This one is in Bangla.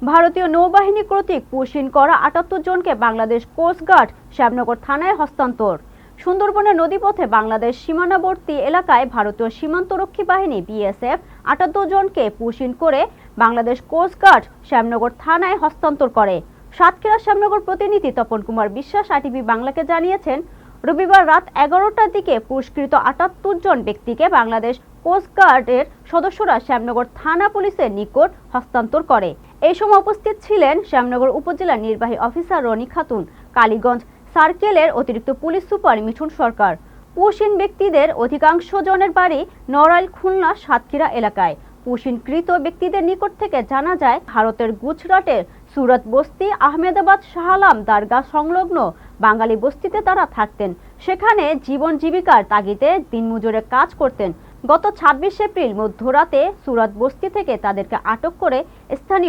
ভারতীয় নৌবাহিনী কর্তৃক পুশিন করা ৭৮ জনকে বাংলাদেশ কোস্টগার্ড শ্যামনগর থানায় হস্তান্তর। সুন্দরবনের নদীপথে বাংলাদেশ সীমানাবর্তী এলাকায় ভারতীয় সীমান্তরক্ষী বাহিনী বিএসএফ ৭৮ জনকে পুশিন করে বাংলাদেশ কোস্টগার্ড শ্যামনগর থানায় হস্তান্তর করে। সাতক্ষীরা শ্যামনগর প্রতিনিধি তপন কুমার বিশ্বাস আইটিভি বাংলাকে জানিয়েছেন, রবিবার রাত ১১টার দিকে পুরস্কৃত ৭৮ জন ব্যক্তিকে বাংলাদেশ কোস্টগার্ডের সদস্যরা শ্যামনগর থানা পুলিশের নিকট হস্তান্তর করে। এই সময় উপস্থিত ছিলেন শ্যামনগর উপজেলা নির্বাহী অফিসার রনি খাতুন, কালীগঞ্জ সার্কেলের অতিরিক্ত পুলিশ সুপার মিঠুন সরকার। পুশিন ব্যক্তিদের অধিকাংশ জনের বাড়ি নড়াইল, খুলনা, সাতক্ষীরা এলাকায়। পুশিনকৃত ব্যক্তিদের নিকট থেকে জানা যায়, ভারতের গুজরাটের সুরত বস্তি, আহমেদাবাদ, শাহআলম দরগাহ সংলগ্ন বাঙালি বস্তিতে তারা থাকতেন। সেখানে জীবন জীবিকার তাগিদে দিনমজুরে কাজ করতেন। গত ২৬ এপ্রিল মধ্যরাতে সুরত বস্তি থেকে তাদেরকে আটক করে স্থানীয়